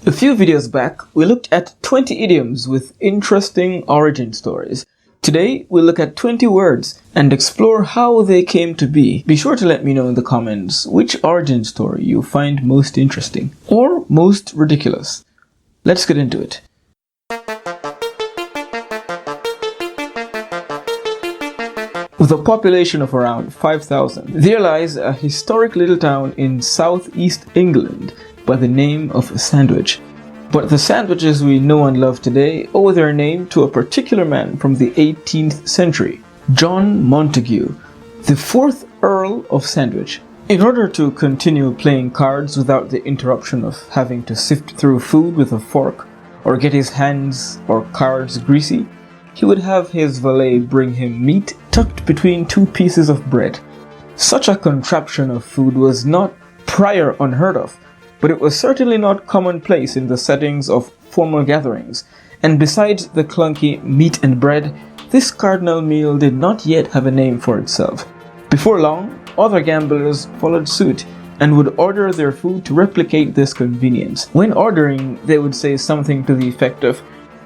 A few videos back, we looked at 20 idioms with interesting origin stories. Today, we'll look at 20 words and explore how they came to be. Be sure to let me know in the comments which origin story you find most interesting or most ridiculous. Let's get into it. With a population of around 5,000, there lies a historic little town in southeast England by the name of Sandwich. But the sandwiches we know and love today owe their name to a particular man from the 18th century, John Montague, the 4th Earl of Sandwich. In order to continue playing cards without the interruption of having to sift through food with a fork or get his hands or cards greasy, he would have his valet bring him meat tucked between two pieces of bread. Such a contraption of food was not prior unheard of, but it was certainly not commonplace in the settings of formal gatherings, and besides the clunky meat and bread, this cardinal meal did not yet have a name for itself. Before long, other gamblers followed suit and would order their food to replicate this convenience. When ordering, they would say something to the effect of,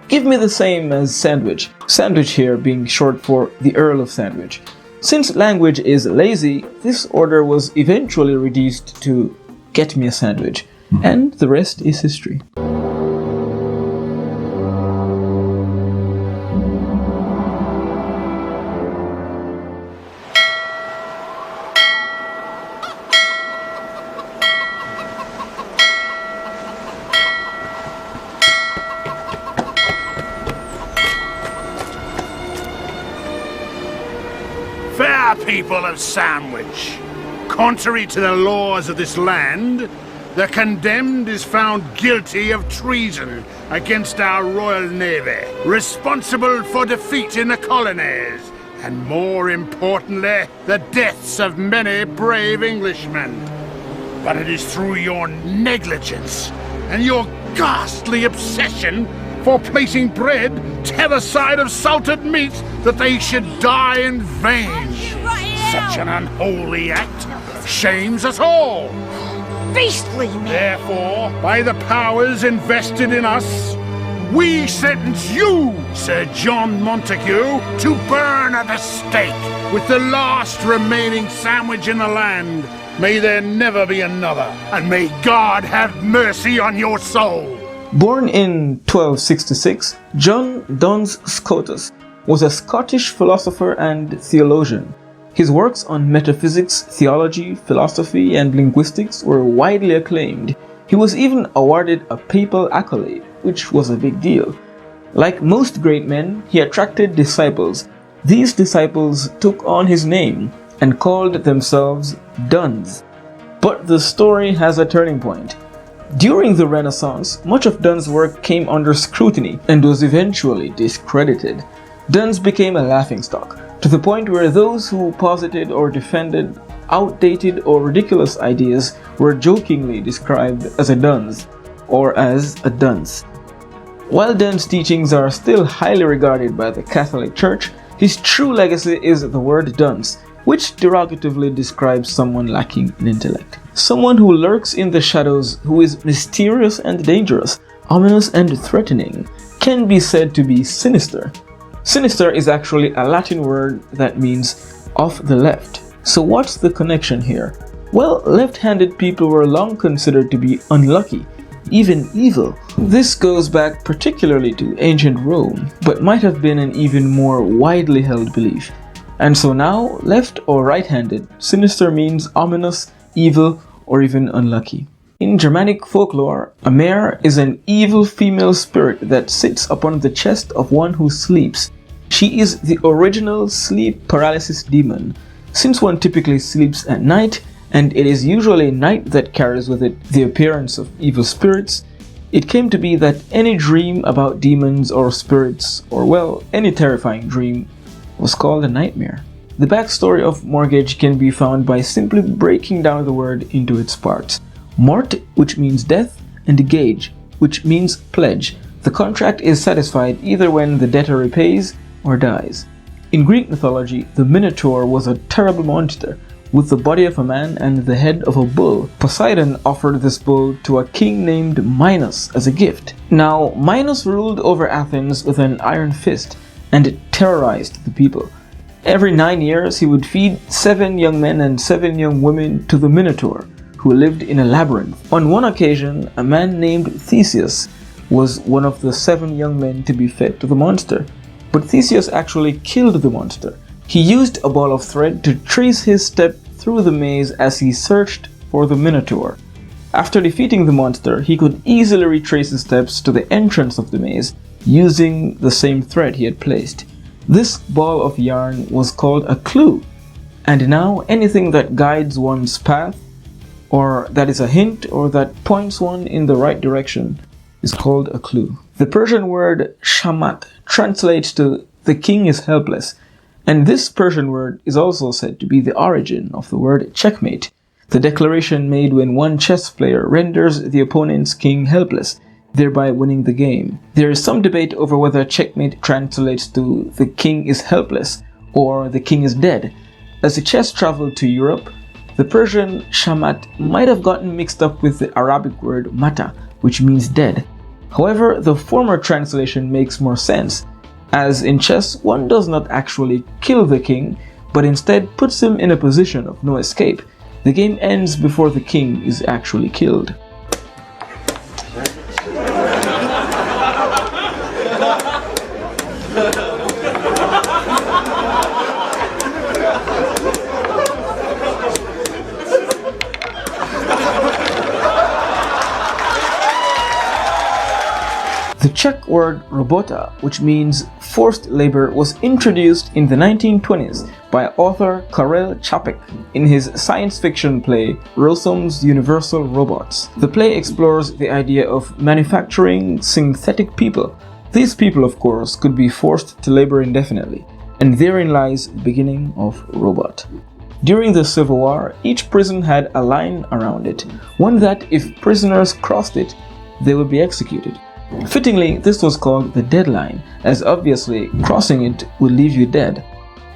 "Give me the same as sandwich," sandwich here being short for the Earl of Sandwich. Since language is lazy, this order was eventually reduced to "Get me a sandwich," and the rest is history. Fair people of Sandwich, contrary to the laws of this land, the condemned is found guilty of treason against our Royal Navy, responsible for defeat in the colonies, and more importantly, the deaths of many brave Englishmen. But it is through your negligence and your ghastly obsession for placing bread t'other side of salted meat that they should die in vain. Such an unholy act shames us all. Beastly man! Therefore, by the powers invested in us, we sentence you, Sir John Montague, to burn at the stake with the last remaining sandwich in the land. May there never be another, and may God have mercy on your soul. Born in 1266, John Duns Scotus was a Scottish philosopher and theologian. His works on metaphysics, theology, philosophy, and linguistics were widely acclaimed. He was even awarded a papal accolade, which was a big deal. Like most great men, he attracted disciples. These disciples took on his name and called themselves Duns. But the story has a turning point. During the Renaissance, much of Duns' work came under scrutiny and was eventually discredited. Duns became a laughingstock, to the point where those who posited or defended outdated or ridiculous ideas were jokingly described as a dunce or as a dunce. While Duns' teachings are still highly regarded by the Catholic Church, his true legacy is the word dunce, which derogatively describes someone lacking in intellect. Someone who lurks in the shadows, who is mysterious and dangerous, ominous and threatening, can be said to be sinister. Sinister is actually a Latin word that means off the left. So what's the connection here? Well, left-handed people were long considered to be unlucky, even evil. This goes back particularly to ancient Rome, but might have been an even more widely held belief. And so now, left or right-handed, sinister means ominous, evil, or even unlucky. In Germanic folklore, a mare is an evil female spirit that sits upon the chest of one who sleeps. She is the original sleep paralysis demon. Since one typically sleeps at night, and it is usually night that carries with it the appearance of evil spirits, it came to be that any dream about demons or spirits, or well, any terrifying dream, was called a nightmare. The backstory of mortgage can be found by simply breaking down the word into its parts. Mort, which means death, and gage, which means pledge. The contract is satisfied either when the debtor repays or dies. In Greek mythology, the Minotaur was a terrible monster, with the body of a man and the head of a bull. Poseidon offered this bull to a king named Minos as a gift. Now, Minos ruled over Athens with an iron fist and terrorized the people. Every 9 years, he would feed 7 young men and 7 young women to the Minotaur, who lived in a labyrinth. On one occasion, a man named Theseus was one of the 7 young men to be fed to the monster. But Theseus actually killed the monster. He used a ball of thread to trace his step through the maze as he searched for the Minotaur. After defeating the monster, he could easily retrace his steps to the entrance of the maze using the same thread he had placed. This ball of yarn was called a clue, and now anything that guides one's path, or that is a hint, or that points one in the right direction is called a clue. The Persian word shamat translates to "the king is helpless," and this Persian word is also said to be the origin of the word checkmate, the declaration made when one chess player renders the opponent's king helpless, thereby winning the game. There is some debate over whether checkmate translates to "the king is helpless" or "the king is dead." As the chess traveled to Europe, the Persian shamat might have gotten mixed up with the Arabic word mata, which means dead. However, the former translation makes more sense, as in chess one does not actually kill the king, but instead puts him in a position of no escape. The game ends before the king is actually killed. The Czech word robota, which means forced labor, was introduced in the 1920s by author Karel Čapek in his science fiction play Rossum's Universal Robots. The play explores the idea of manufacturing synthetic people. These people, of course, could be forced to labor indefinitely, and therein lies the beginning of robot. During the Civil War, each prison had a line around it, one that, if prisoners crossed it, they would be executed. Fittingly, this was called the deadline, as obviously crossing it would leave you dead.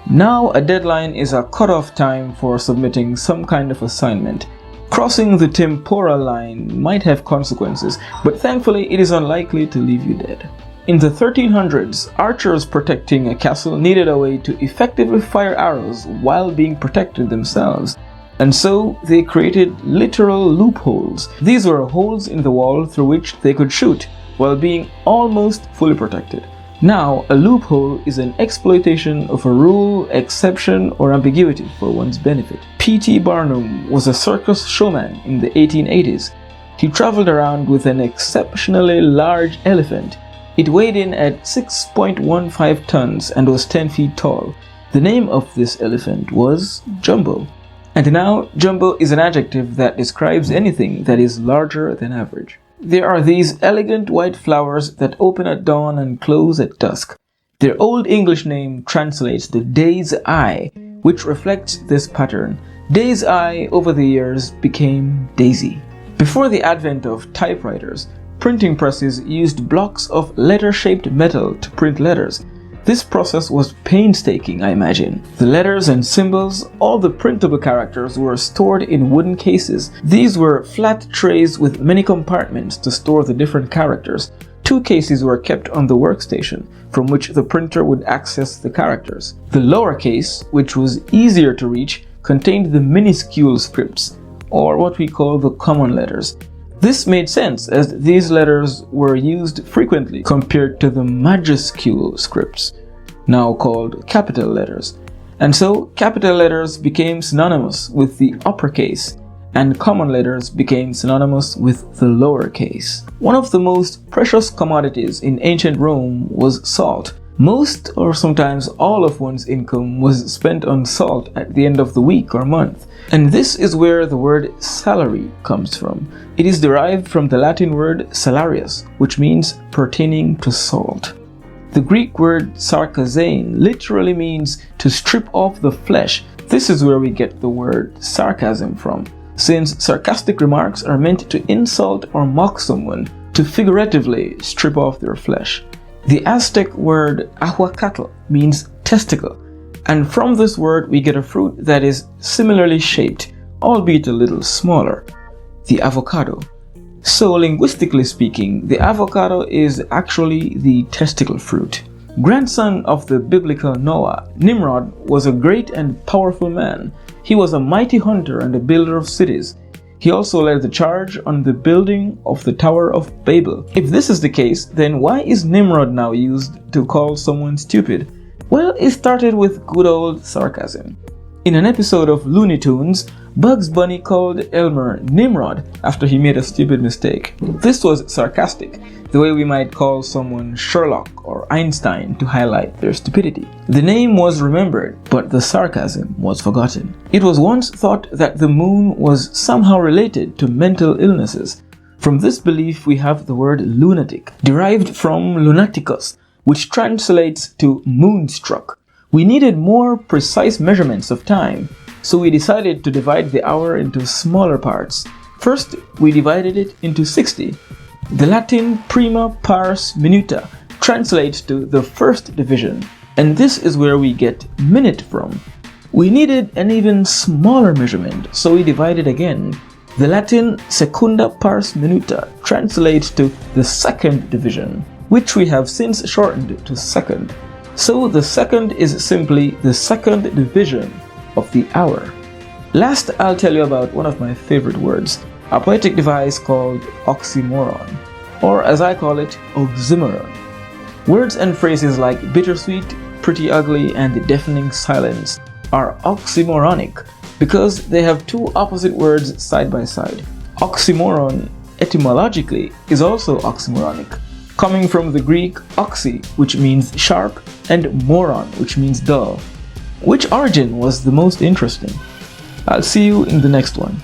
Now, a deadline is a cutoff time for submitting some kind of assignment. Crossing the temporal line might have consequences, but thankfully it is unlikely to leave you dead. In the 1300s, archers protecting a castle needed a way to effectively fire arrows while being protected themselves, and so they created literal loopholes. These were holes in the wall through which they could shoot while being almost fully protected. Now, a loophole is an exploitation of a rule, exception, or ambiguity for one's benefit. P.T. Barnum was a circus showman in the 1880s. He traveled around with an exceptionally large elephant. It weighed in at 6.15 tons and was 10 feet tall. The name of this elephant was Jumbo. And now, Jumbo is an adjective that describes anything that is larger than average. There are these elegant white flowers that open at dawn and close at dusk. Their Old English name translates to day's eye, which reflects this pattern. Day's eye over the years became Daisy. Before the advent of typewriters, printing presses used blocks of letter-shaped metal to print letters. This process was painstaking, I imagine. The letters and symbols, all the printable characters, were stored in wooden cases. These were flat trays with many compartments to store the different characters. 2 cases were kept on the workstation, from which the printer would access the characters. The lower case, which was easier to reach, contained the minuscule scripts, or what we call the common letters. This made sense, as these letters were used frequently compared to the majuscule scripts, now called capital letters. And so, capital letters became synonymous with the uppercase, and common letters became synonymous with the lowercase. One of the most precious commodities in ancient Rome was salt. Most, or sometimes all, of one's income was spent on salt at the end of the week or month. And this is where the word salary comes from. It is derived from the Latin word salarius, which means pertaining to salt. The Greek word sarkazane literally means to strip off the flesh. This is where we get the word sarcasm from, since sarcastic remarks are meant to insult or mock someone, to figuratively strip off their flesh. The Aztec word ahuacatl means testicle, And from this word we get a fruit that is similarly shaped, albeit a little smaller, the avocado. So linguistically speaking, the avocado is actually the testicle fruit. Grandson of the biblical Noah, Nimrod was a great and powerful man. He was a mighty hunter and a builder of cities. He also led the charge on the building of the Tower of Babel. If this is the case, then why is Nimrod now used to call someone stupid? Well, it started with good old sarcasm. In an episode of Looney Tunes, Bugs Bunny called Elmer Nimrod after he made a stupid mistake. This was sarcastic, the way we might call someone Sherlock or Einstein to highlight their stupidity. The name was remembered, but the sarcasm was forgotten. It was once thought that the moon was somehow related to mental illnesses. From this belief we have the word lunatic, derived from lunaticus, which translates to moonstruck. We needed more precise measurements of time, so we decided to divide the hour into smaller parts. First, we divided it into 60. The Latin prima pars minuta translates to the first division, and this is where we get minute from. We needed an even smaller measurement, so we divided again. The Latin secunda pars minuta translates to the second division, which we have since shortened to second. So the second is simply the second division of the hour. Last, I'll tell you about one of my favorite words, a poetic device called oxymoron, or as I call it, oxymoron. Words and phrases like bittersweet, pretty ugly, and deafening silence are oxymoronic because they have two opposite words side by side. Oxymoron, etymologically, is also oxymoronic, coming from the Greek oxy, which means sharp, and moron, which means dull. Which origin was the most interesting? I'll see you in the next one.